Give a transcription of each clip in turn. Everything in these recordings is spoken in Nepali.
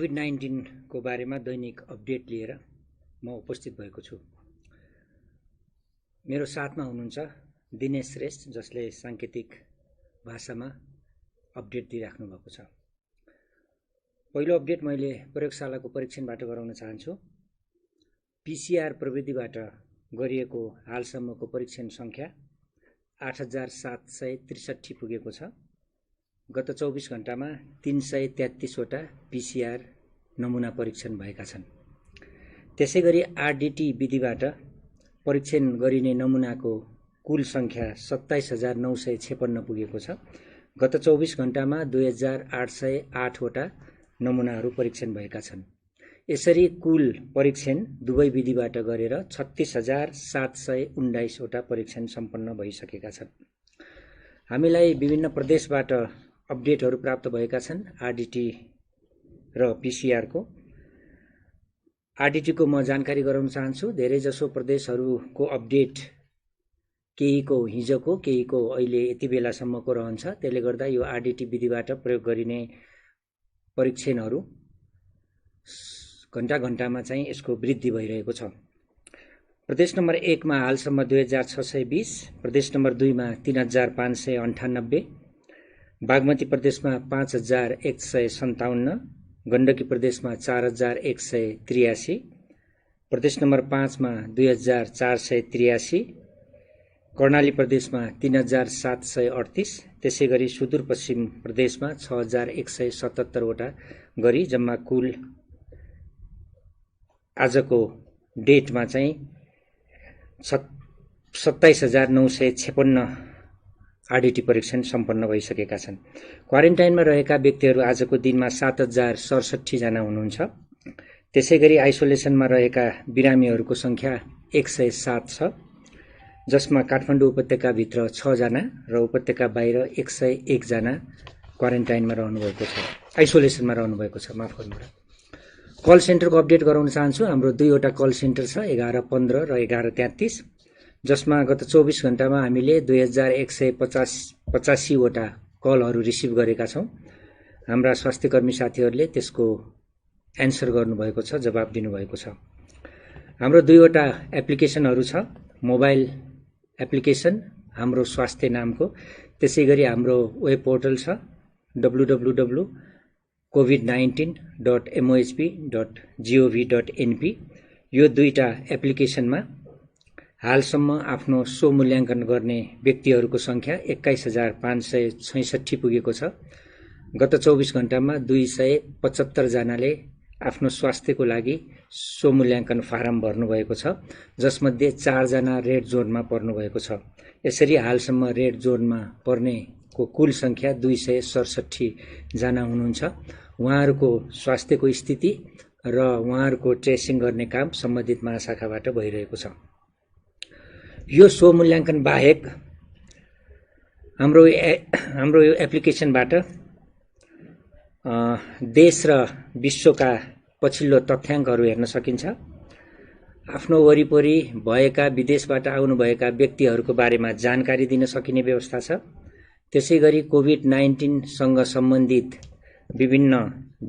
कोभिड-19 को बारेमा दैनिक अपडेट लिएर म उपस्थित भएको छु। मेरो साथमा हुनुहुन्छ दिनेश श्रेष्ठ, जसले सांकेतिक भाषामा अपडेट दिइराख्नु भएको छ। पहिलो अपडेट मैले प्रयोगशालाको परीक्षणबाट गराउन चाहन्छु। पीसीआर प्रविधिबाट गरिएको हालसम्मको परीक्षण संख्या 8763 पुगेको छ। गत 24 घण्टामा 333 वटा पीसीआर नमुना परीक्षण भएका छन्। त्यसैगरी आरडीटी विधिबाट परीक्षण गरिने नमुनाको कुल संख्या 27956 पुगेको छ। गत 24 घण्टामा 2808 वटा नमुनाहरू परीक्षण भएका छन्। यसरी कुल परीक्षण दुवै विधिबाट गरेर 36719 वटा परीक्षण सम्पन्न भइसकेका छन्। हामीलाई विभिन्न प्रदेशबाट अपडेटहरू प्राप्त भएका छन् आरडीटी र पीसीआर को। आरडीटी को म जानकारी गराउन चाहन्छु। धेरैजसो प्रदेशहरूको अपडेट केहीको हिजोको, केहीको अहिले यति बेलासम्मको रहन्छ। त्यसले गर्दा यो आरडीटी विधिबाट प्रयोग गरिने परीक्षणहरू घण्टा घण्टामा चाहिँ यसको वृद्धि भइरहेको छ। प्रदेश नम्बर 1 मा हालसम्म 2620, प्रदेश नम्बर 2 मा 3598, बागमती प्रदेशमा 5157, गण्डकी प्रदेशमा 4183, प्रदेश नम्बर 5 मा 2483, कर्णाली प्रदेशमा 3738, त्यसैगरी सुदूरपश्चिम प्रदेशमा 6177 वटा गरी जम्मा कुल आजको डेटमा चाहिँ 27956 आरडीटी परीक्षण सम्पन्न भइसकेका छन्। क्वारेन्टाइनमा रहेका व्यक्तिहरू आजको दिनमा 7067 जना हुनुहुन्छ। त्यसैगरी आइसोलेसनमा रहेका बिरामीहरूको संख्या 107 छ, जसमा काठमाडौँ उपत्यकाभित्र 6 जना र उपत्यका बाहिर 101 जना क्वारेन्टाइनमा रहनुभएको छ, आइसोलेसनमा रहनुभएको छ। माफ गर्नुहोला। कल सेन्टरको अपडेट गराउन चाहन्छु। हाम्रो दुईवटा कल सेन्टर छ, 1115 र 1133, जसमा गत 24 घण्टामा हामीले 2185 वटा कलहरू रिसिभ गरेका छौं। हाम्रा स्वास्थ्यकर्मी साथीहरूले त्यसको एन्सर गर्नुभएको छ, जवाब दिनुभएको छ। हाम्रो दुईवटा एप्लिकेसनहरू छ, मोबाइल एप्लिकेसन हाम्रो स्वास्थ्य नामको, त्यसैगरी हाम्रो वेब पोर्टल छ www.covid19.mohp.gov.np। यो दुईटा एप्लिकेसनमा हालसम्म आफ्नो स्वमूल्याङ्कन गर्ने व्यक्तिहरूको संख्या 21566 पुगेको छ। गत 24 घण्टामा 275 जनाले आफ्नो स्वास्थ्यको लागि स्वमूल्याङ्कन फारम भर्नुभएको छ, जसमध्ये 4 जना रेड जोनमा पर्नुभएको छ। यसरी हालसम्म रेड जोनमा पर्नेको कुल संख्या 267 जना हुनुहुन्छ। उहाँहरूको स्वास्थ्यको स्थिति र उहाँहरूको ट्रेसिङ गर्ने काम सम्बन्धित महाशाखाबाट भइरहेको छ। यो स्वमूल्याङ्कन बाहेक हाम्रो यो एप्लिकेसनबाट देश र विश्वका पछिल्लो तथ्याङ्कहरू हेर्न सकिन्छ। आफ्नो वरिपरि भएका विदेशबाट आउनुभएका व्यक्तिहरूको बारेमा जानकारी दिन सकिने व्यवस्था छ। त्यसैगरी कोभिड-19 सँग सम्बन्धित विभिन्न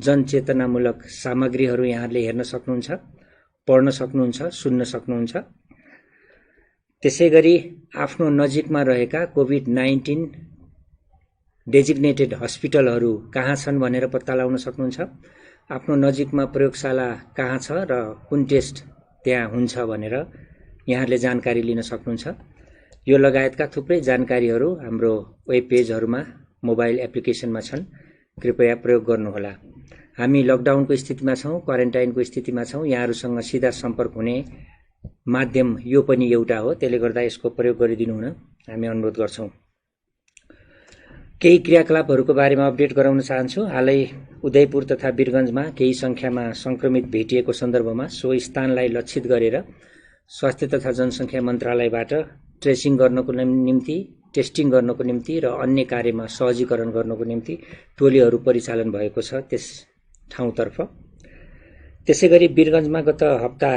जनचेतनामूलक सामग्रीहरू यहाँहरूले हेर्न सक्नुहुन्छ, पढ्न सक्नुहुन्छ, सुन्न सक्नुहुन्छ। त्यसैगरी आफ्नो नजिकमा रहेका कोभिड-19 डेजिग्नेटेड हस्पिटलहरू कहाँ छन् भनेर पत्ता लगाउन सक्नुहुन्छ। आफ्नो नजिकमा प्रयोगशाला कहाँ छ र कुन टेस्ट त्यहाँ हुन्छ भनेर यहाँहरूले जानकारी लिन सक्नुहुन्छ। यो लगायतका थुप्रै जानकारीहरू हाम्रो वेब पेजहरूमा, मोबाइल एप्लिकेसनमा छन्। कृपया प्रयोग गर्नुहोला। हामी लकडाउनको स्थितिमा छौं, क्वारेन्टाइनको स्थितिमा छौं। यहाँहरूसँग सिधा सम्पर्क हुने माध्यम यो पनि एउटा हो। त्यसले गर्दा यसको प्रयोग गरिदिनु हुन हामी अनुरोध गर्छौं। केही क्रियाकलापहरूको बारेमा अपडेट गराउन चाहन्छु। हालै उदयपुर तथा वीरगञ्जमा केही संख्यामा संक्रमित भेटिएको सन्दर्भमा सो स्थानलाई लक्षित गरेर स्वास्थ्य तथा जनसंख्या मन्त्रालयबाट ट्रेसिङ गर्नको निम्ति, टेस्टिङ गर्नको निम्ति र अन्य कार्यमा सहजीकरण गर्नको निम्ति टोलीहरू परिचालन भएको छ त्यस ठाउँतर्फ। त्यसैगरी वीरगञ्जमा गत हप्ता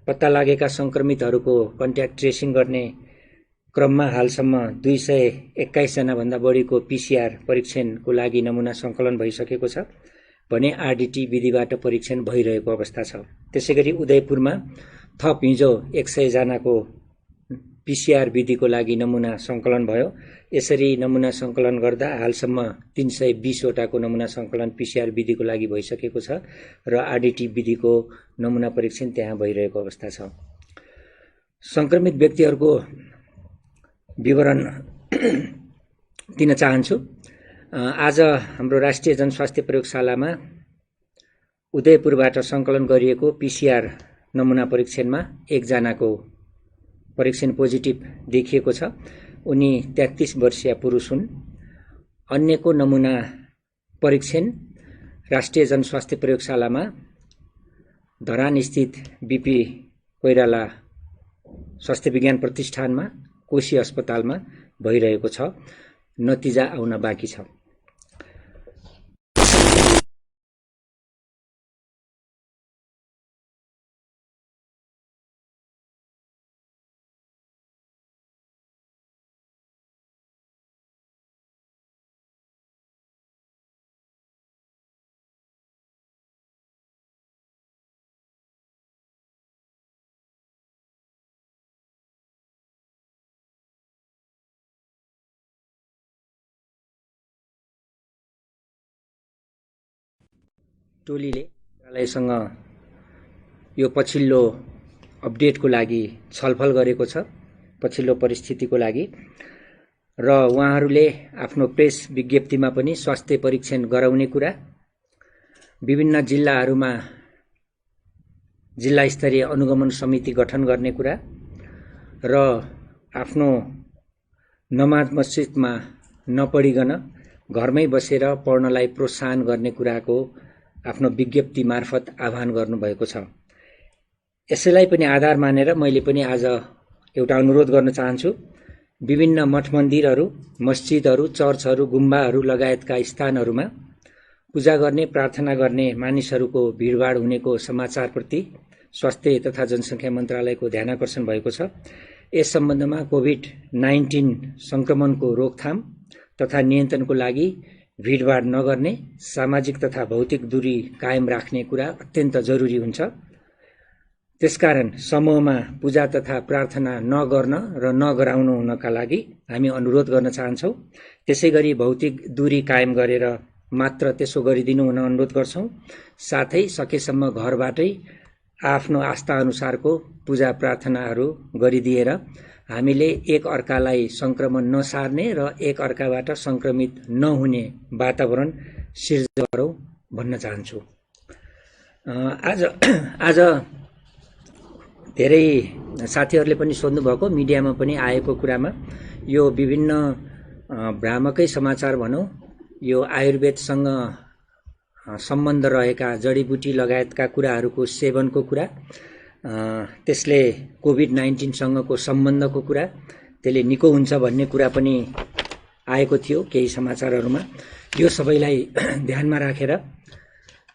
पत्ता लागेका संक्रमितहरूको कन्ट्याक्ट ट्रेसिङ गर्ने क्रममा हालसम्म 221 जना भन्दा बढीको पीसीआर परीक्षणको लागि नमुना संकलन भइसकेको छ। भने आरडीटी विधिबाट परीक्षण भइरहेको अवस्था छ। त्यसैगरी उदयपुरमा थप हिजो 100 जनाको पीसीआर विधिको लागि नमुना संकलन भयो। यसरी नमुना संकलन गर्दा हालसम्म 320 वटाको नमुना संकलन पीसीआर विधिको लागि भइसकेको छ र आरडीटी विधिको नमुना परीक्षण त्यहाँ भइरहेको अवस्था छ। संक्रमित व्यक्तिहरूको विवरण दिन चाहन्छु। आज हाम्रो राष्ट्रिय जनस्वास्थ्य प्रयोगशालामा उदयपुरबाट संकलन गरिएको पीसीआर नमुना परीक्षणमा 1 जनाको परीक्षण पोजिटिभ देखिएको छ। उनी 33 वर्षीय पुरुष हुन्। अन्यको नमुना परीक्षण राष्ट्रिय जनस्वास्थ्य प्रयोगशालामा धरान स्थित बीपी कोइराला स्वास्थ्य विज्ञान प्रतिष्ठानमा कोशी अस्पतालमा भइरहेको छ। नतिजा आउन बाँकी छ। टोलीले मन्त्रालयसँग यो पछिल्लो अपडेटको लागि छलफल गरेको छ, पछिल्लो परिस्थितिको लागि, र उहाँहरूले आफ्नो प्रेस विज्ञप्तिमा पनि स्वास्थ्य परीक्षण गराउने कुरा, विभिन्न जिल्लाहरूमा जिल्ला स्तरीय अनुगमन समिति गठन गर्ने कुरा र आफ्नो नमाज मस्जिदमा नपढिकन घरमै बसेर पढ्नलाई प्रोत्साहन गर्ने कुराको आफ्नो विज्ञप्ति मार्फत आह्वान गर्नुभएको छ। यसैलाई पनि आधार मानेर मैले पनि आज एउटा अनुरोध गर्न चाहन्छु। विभिन्न मठ मन्दिरहरू, मस्जिदहरू, चर्चहरू, गुम्बाहरू लगायतका स्थानहरूमा पूजा गर्ने, प्रार्थना गर्ने मानिसहरूको भिडभाड हुनेको समाचारप्रति स्वास्थ्य तथा जनसङ्ख्या मन्त्रालयको ध्यानाकर्षण भएको छ। यस सम्बन्धमा कोभिड-19 संक्रमणको रोकथाम तथा नियन्त्रणको लागि भिडभाड नगर्ने, सामाजिक तथा भौतिक दूरी कायम राख्ने कुरा अत्यन्त जरुरी हुन्छ। त्यसकारण समूहमा पूजा तथा प्रार्थना नगर्न र नगराउनु हुनका लागि हामी अनुरोध गर्न चाहन्छौँ। त्यसैगरी भौतिक दूरी कायम गरेर मात्र त्यसो गरिदिनु हुन अनुरोध गर्छौँ। साथै सकेसम्म घरबाटै आफ्नो आस्था अनुसारको पूजा प्रार्थनाहरू गरिदिएर हामीले एक अर्कालाई संक्रमण नसार्ने र एक अर्काबाट संक्रमित नहुने वातावरण सिर्जना गरौँ भन्न चाहन्छु। आज धेरै साथीहरूले पनि सोध्नु भएको, मिडियामा पनि आएको कुरामा यो विभिन्न भ्रामकै समाचार भनौँ, यो आयुर्वेदसँग सम्बन्ध रहेका जडीबुटी लगायतका कुराहरूको सेवनको कुरा, त्यसले कोभिड-19 सँगको सम्बन्धको कुरा, त्यसले निको हुन्छ भन्ने कुरा पनि आएको थियो केही समाचारहरूमा। यो सबैलाई ध्यानमा राखेर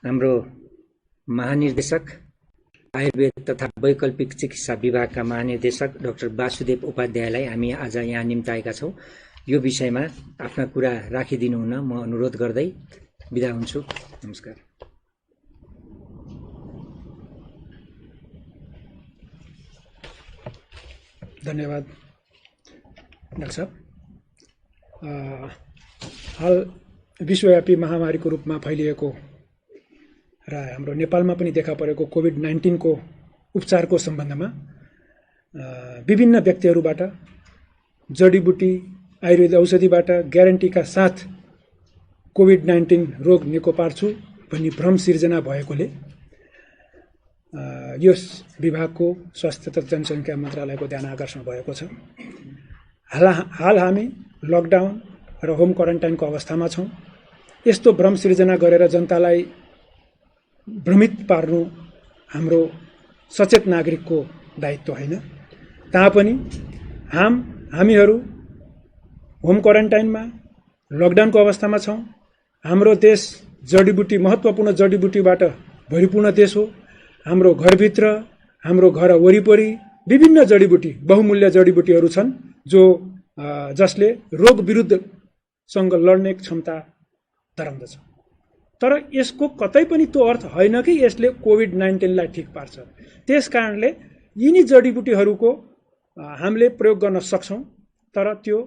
हाम्रो महानिर्देशक, आयुर्वेद तथा वैकल्पिक चिकित्सा विभागका महानिर्देशक डाक्टर वासुदेव उपाध्यायलाई हामी आज यहाँ निम्ताएका छौँ। यो विषयमा आफ्ना कुरा राखिदिनु हुन म अनुरोध गर्दै बिदा हुन्छु। नमस्कार। धन्यवाद डाक्टर साहब। हाल विश्वव्यापी महामारीको रूपमा फैलिएको र हाम्रो नेपालमा पनि देखा परेको कोभिड-19 को उपचारको सम्बन्धमा विभिन्न व्यक्तिहरूबाट जडीबुटी आयुर्वेद औषधिबाट ग्यारेन्टीका साथ कोभिड-19 रोग निको पार्छु भन्ने भ्रम सिर्जना भएकोले यस विभागको स्वास्थ्य तथा जनसङ्ख्या मन्त्रालयको ध्यान आकर्षण भएको छ। हाल हामी लकडाउन र होम क्वारेन्टाइनको अवस्थामा छौँ। यस्तो भ्रम सिर्जना गरेर जनतालाई भ्रमित पार्नु हाम्रो सचेत नागरिकको दायित्व होइन। तापनि हामीहरू होम क्वारेन्टाइनमा लकडाउनको अवस्थामा छौँ। हाम्रो देश जडीबुटी, महत्त्वपूर्ण जडीबुटीबाट भरिपूर्ण देश हो। हाम्रो घरभित्र, हाम्रो घर वरिपरि विभिन्न जडीबुटी, बहुमूल्य जडीबुटीहरू छन् जसले रोग विरुद्धसँग लड्ने क्षमता धराउँदछ। तर यसको कतै पनि त्यो अर्थ होइन कि यसले कोभिड-19लाई ठिक पार्छ। त्यस कारणले यिनी जडीबुटीहरूको हामीले प्रयोग गर्न सक्छौँ, तर त्यो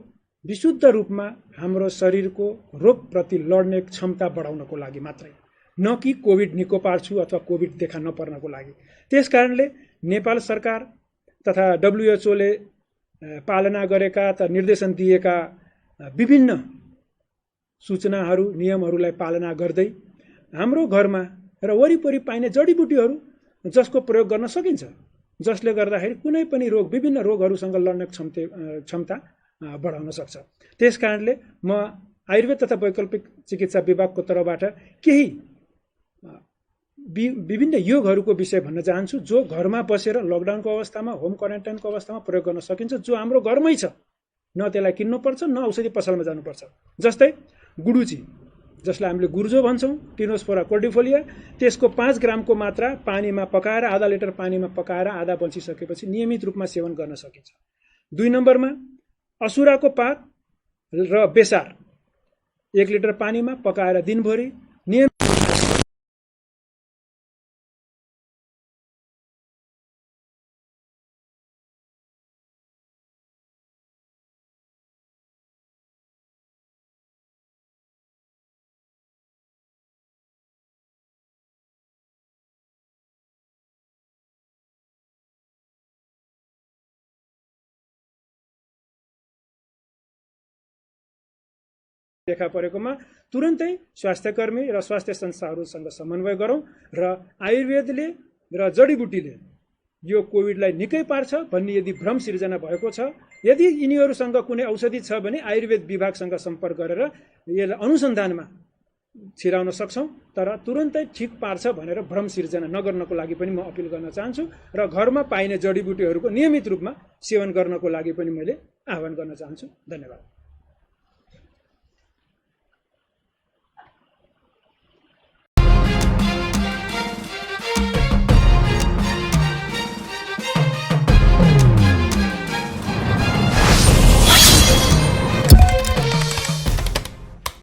विशुद्ध रूपमा हाम्रो शरीरको रोगप्रति लड्ने क्षमता बढाउनको लागि मात्रै, न कि कोभिड निको पार्छु अथवा कोभिड देखा नपर्नको लागि। त्यस कारणले नेपाल सरकार तथा WHO ले पालना गरेका त निर्देशन दिएका विभिन्न सूचनाहरू नियमहरूलाई पालना गर्दै हाम्रो घरमा र वरिपरि पाइने जडीबुटीहरू जसको प्रयोग गर्न सकिन्छ, जसले गर्दाखेरि कुनै पनि रोग विभिन्न रोगहरूसँग लड्ने क्षमता बढाउन सक्छ। त्यस कारणले म आयुर्वेद तथा वैकल्पिक चिकित्सा विभागको तर्फबाट केही विभिन्न योगहरूको विषय भन्न चाहन्छु, जो घरमा बसेर लकडाउनको अवस्थामा होम क्वारेन्टाइनको अवस्थामा प्रयोग गर्न सकिन्छ, जो हाम्रो घरमै छ, न त्यसलाई किन्नुपर्छ न औषधि पसलमा जानुपर्छ। जस्तै गुडुची, जसलाई हामीले गुर्जो भन्छौँ, टिनोस्पोरा कोर्डिफोलिया, त्यसको 5 ग्रामको मात्रा पानीमा पकाएर आधा लिटर पानीमा पकाएर आधा बल्छिसकेपछि नियमित रूपमा सेवन गर्न सकिन्छ। 2 नम्बरमा असुराको पात र बेसार 1 लिटर पानीमा पकाएर दिनभरि नियमित देखा परेकोमा तुरन्तै स्वास्थ्यकर्मी र स्वास्थ्य संस्थाहरूसँग समन्वय गरौँ र आयुर्वेदले र जडीबुटीले यो कोभिडलाई निकै पार्छ भन्ने यदि भ्रम सिर्जना भएको छ, यदि यिनीहरूसँग कुनै औषधि छ भने आयुर्वेद विभागसँग सम्पर्क गरेर यसलाई अनुसन्धानमा छिराउन सक्छौँ, तर तुरन्तै ठिक पार्छ भनेर भ्रम सिर्जना नगर्नको लागि पनि म अपिल गर्न चाहन्छु र घरमा पाइने जडीबुटीहरूको नियमित रूपमा सेवन गर्नको लागि पनि मैले आह्वान गर्न चाहन्छु। धन्यवाद।